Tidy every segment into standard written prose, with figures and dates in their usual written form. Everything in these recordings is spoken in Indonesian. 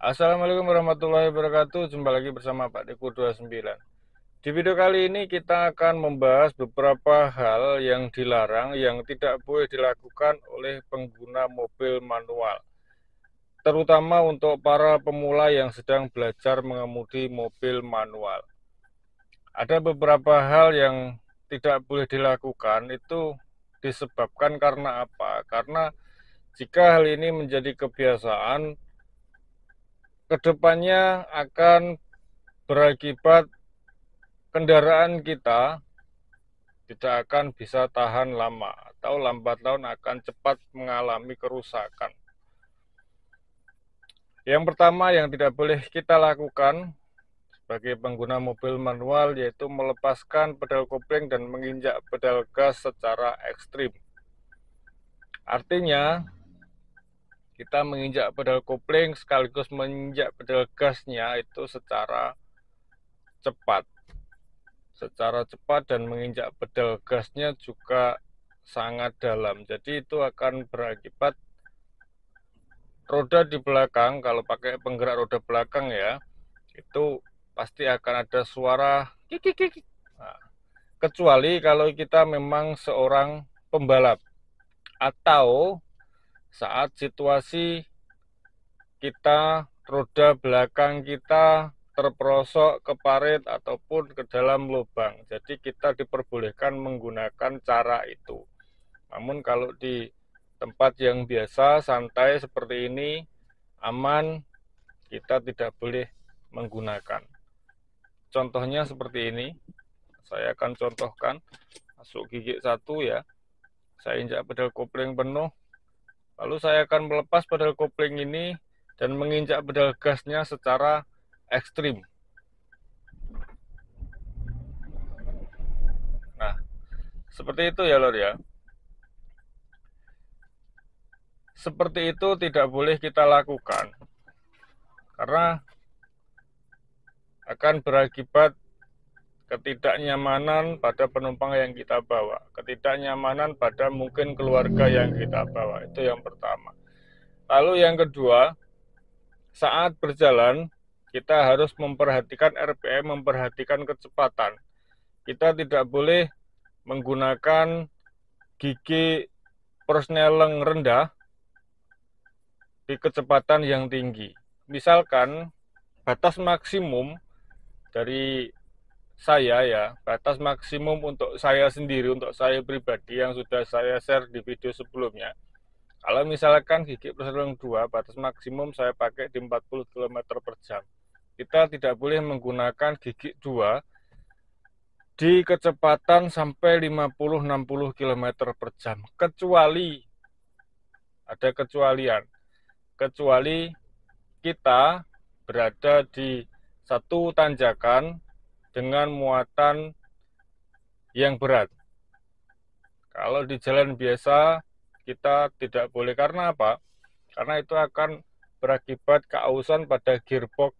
Assalamualaikum warahmatullahi wabarakatuh. Jumpa lagi bersama Pak Deku 29. Di video kali ini kita akan membahas beberapa hal yang dilarang yang tidak boleh dilakukan oleh pengguna mobil manual, terutama untuk para pemula yang sedang belajar mengemudi mobil manual. Ada beberapa hal yang tidak boleh dilakukan, itu disebabkan karena apa? Karena jika hal ini menjadi kebiasaan, kedepannya akan berakibat kendaraan kita tidak akan bisa tahan lama atau lambat laun akan cepat mengalami kerusakan. Yang pertama yang tidak boleh kita lakukan sebagai pengguna mobil manual yaitu melepaskan pedal kopling dan menginjak pedal gas secara ekstrim. Artinya kita menginjak pedal kopling sekaligus menginjak pedal gasnya itu secara cepat dan menginjak pedal gasnya juga sangat dalam. Jadi itu akan berakibat roda di belakang, kalau pakai penggerak roda belakang ya, itu pasti akan ada suara kik. Nah, kecuali kalau kita memang seorang pembalap atau saat situasi kita roda belakang kita terperosok ke parit ataupun ke dalam lubang. Jadi kita diperbolehkan menggunakan cara itu. Namun kalau di tempat yang biasa, santai seperti ini, aman, kita tidak boleh menggunakan. Contohnya seperti ini, saya akan contohkan. Masuk gigi 1 ya, saya injak pedal kopling penuh, lalu saya akan melepas pedal kopling ini dan menginjak pedal gasnya secara ekstrim. Nah, seperti itu ya lor ya. Seperti itu tidak boleh kita lakukan, karena akan berakibat ketidaknyamanan pada penumpang yang kita bawa, ketidaknyamanan pada mungkin keluarga yang kita bawa. Itu yang pertama. Lalu yang kedua, saat berjalan kita harus memperhatikan RPM, memperhatikan kecepatan. Kita tidak boleh menggunakan gigi persneleng rendah di kecepatan yang tinggi. Misalkan batas maksimum dari saya ya, batas maksimum untuk saya sendiri, untuk saya pribadi yang sudah saya share di video sebelumnya. Kalau misalkan gigi persneleng 2, batas maksimum saya pakai di 40 km per jam. Kita tidak boleh menggunakan gigi 2 di kecepatan sampai 50-60 km per jam. Kecuali, ada kecualian. Kecuali kita berada di satu tanjakan dengan muatan yang berat. Kalau di jalan biasa kita tidak boleh, karena apa? Karena itu akan berakibat keausan pada gearbox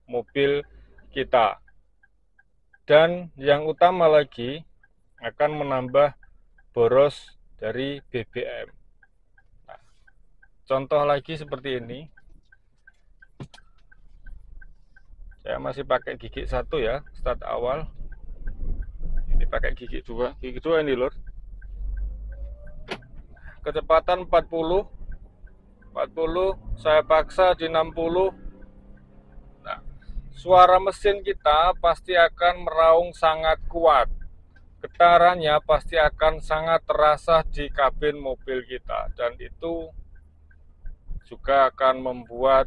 mobil kita. Dan yang utama lagi akan menambah boros dari BBM. Nah, contoh lagi seperti ini. Saya masih pakai gigi 1 ya, start awal. Ini pakai gigi 2. Gigi 2 ini lur. Kecepatan 40, saya paksa di 60. Nah, suara mesin kita pasti akan meraung sangat kuat. Getarannya pasti akan sangat terasa di kabin mobil kita, dan itu juga akan membuat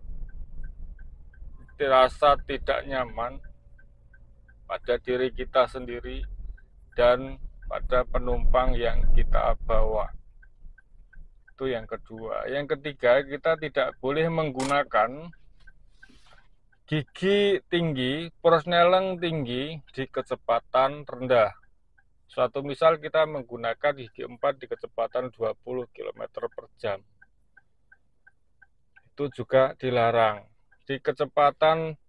terasa tidak nyaman pada diri kita sendiri dan pada penumpang yang kita bawa. Itu yang kedua. Yang ketiga, kita tidak boleh menggunakan gigi tinggi, persneleng tinggi di kecepatan rendah. Suatu misal kita menggunakan gigi 4 di kecepatan 20 km per jam. Itu juga dilarang. Di kecepatan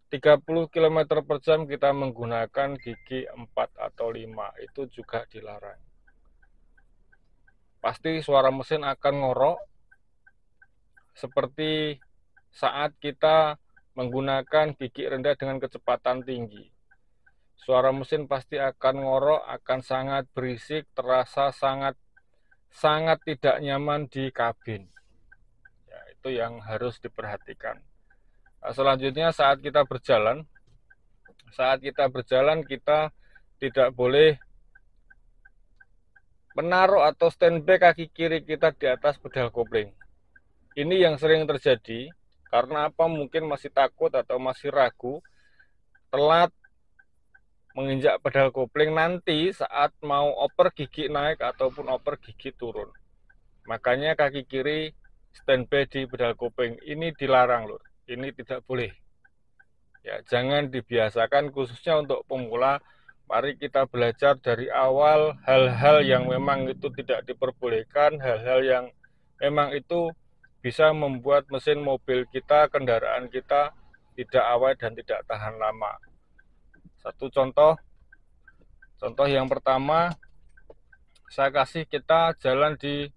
30 km per jam kita menggunakan gigi 4 atau 5. Itu juga dilarang. Pasti suara mesin akan ngorok seperti saat kita menggunakan gigi rendah dengan kecepatan tinggi. Suara mesin pasti akan ngorok, akan sangat berisik, terasa sangat tidak nyaman di kabin. Ya, itu yang harus diperhatikan. Selanjutnya saat kita berjalan kita tidak boleh menaruh atau standby kaki kiri kita di atas pedal kopling. Ini yang sering terjadi karena apa? Mungkin masih takut atau masih ragu, telat menginjak pedal kopling nanti saat mau oper gigi naik ataupun oper gigi turun. Makanya kaki kiri standby di pedal kopling ini dilarang loh. Ini tidak boleh. Ya, jangan dibiasakan khususnya untuk pemula. Mari kita belajar dari awal hal-hal yang memang itu tidak diperbolehkan, hal-hal yang memang itu bisa membuat mesin mobil kita, kendaraan kita tidak awet dan tidak tahan lama. Satu contoh yang pertama, saya kasih kita jalan di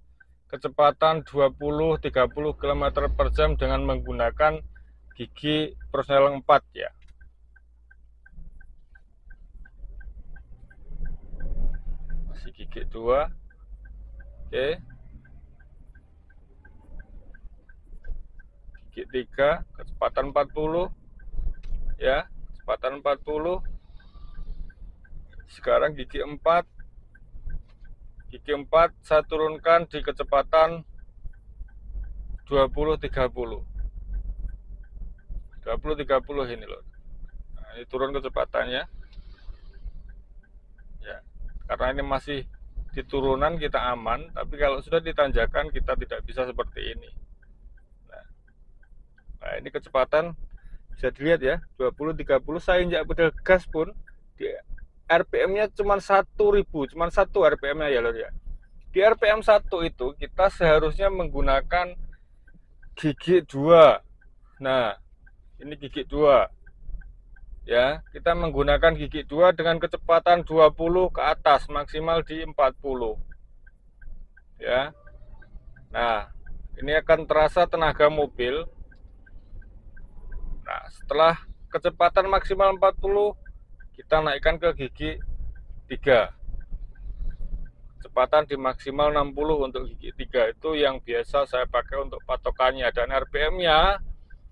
kecepatan 20-30 km per jam dengan menggunakan gigi Persneleng 4 ya. Masih gigi 2. Oke. Gigi 3 kecepatan 40 ya, kecepatan 40. Sekarang gigi 4 saya turunkan di kecepatan 20-30 ini loh. Nah, ini turun kecepatannya ya, karena ini masih di turunan kita aman, tapi kalau sudah ditanjakan kita tidak bisa seperti ini. Nah ini kecepatan bisa dilihat ya, 20-30. Saya injak pedal gas pun di RPM-nya cuma 1.000, cuma 1 RPM-nya ya lor ya. Di RPM 1 itu kita seharusnya menggunakan gigi 2. Nah, ini gigi 2. Ya, kita menggunakan gigi 2 dengan kecepatan 20 ke atas, maksimal di 40. Ya. Nah, ini akan terasa tenaga mobil. Nah, setelah kecepatan maksimal 40, kita naikkan ke gigi 3. Kecepatan di maksimal 60 untuk gigi 3. Itu yang biasa saya pakai untuk patokannya. Dan RPM-nya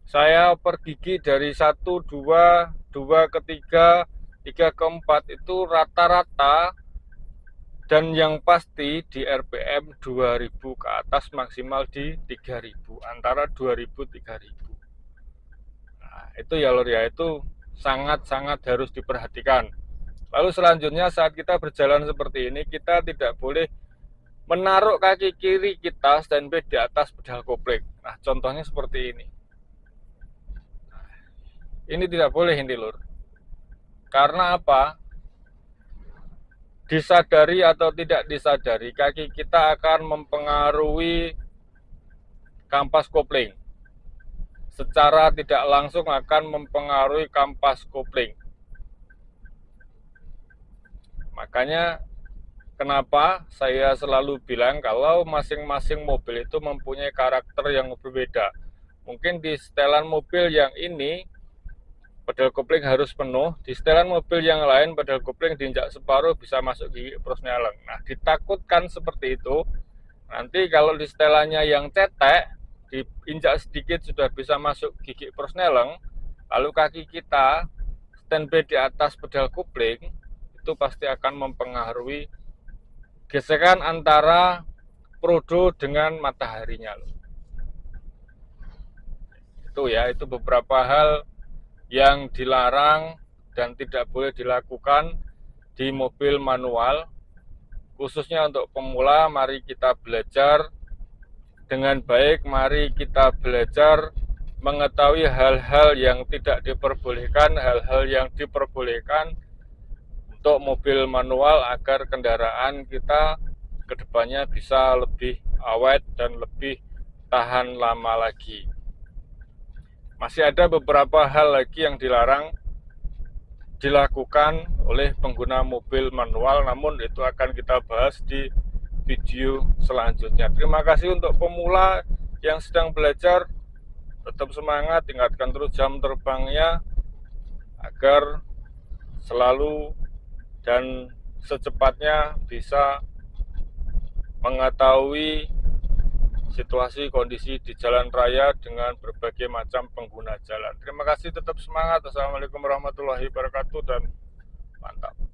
saya per gigi dari 1, 2, 2 ke 3, 3 ke 4 itu rata-rata dan yang pasti di RPM 2000 ke atas, maksimal di 3000, antara 2000 3000. Nah, itu ya lor ya, itu sangat-sangat harus diperhatikan. Lalu selanjutnya saat kita berjalan seperti ini, kita tidak boleh menaruh kaki kiri kita standby di atas pedal kopling. Nah, contohnya seperti ini. Ini tidak boleh ini lur. Karena apa? Disadari atau tidak disadari, kaki kita akan mempengaruhi kampas kopling. Secara tidak langsung akan mempengaruhi kampas kopling. Makanya kenapa saya selalu bilang kalau masing-masing mobil itu mempunyai karakter yang berbeda. Mungkin di setelan mobil yang ini pedal kopling harus penuh, di setelan mobil yang lain pedal kopling diinjak separuh bisa masuk gigi Persneleng. Nah, ditakutkan seperti itu. Nanti kalau di setelannya yang cetek, diinjak sedikit sudah bisa masuk gigi Persneleng, lalu kaki kita standby di atas pedal kopling, itu pasti akan mempengaruhi gesekan antara prodo dengan mataharinya. Itu ya, itu beberapa hal yang dilarang dan tidak boleh dilakukan di mobil manual. Khususnya untuk pemula, mari kita belajar dengan baik, mari kita belajar mengetahui hal-hal yang tidak diperbolehkan, hal-hal yang diperbolehkan untuk mobil manual agar kendaraan kita kedepannya bisa lebih awet dan lebih tahan lama lagi. Masih ada beberapa hal lagi yang dilarang dilakukan oleh pengguna mobil manual, namun itu akan kita bahas di video selanjutnya. Terima kasih untuk pemula yang sedang belajar. tetap semangat, tingkatkan terus jam terbangnya agar selalu dan secepatnya bisa mengetahui situasi kondisi di jalan raya dengan berbagai macam pengguna jalan. Terima kasih, tetap semangat. Assalamualaikum warahmatullahi wabarakatuh dan mantap.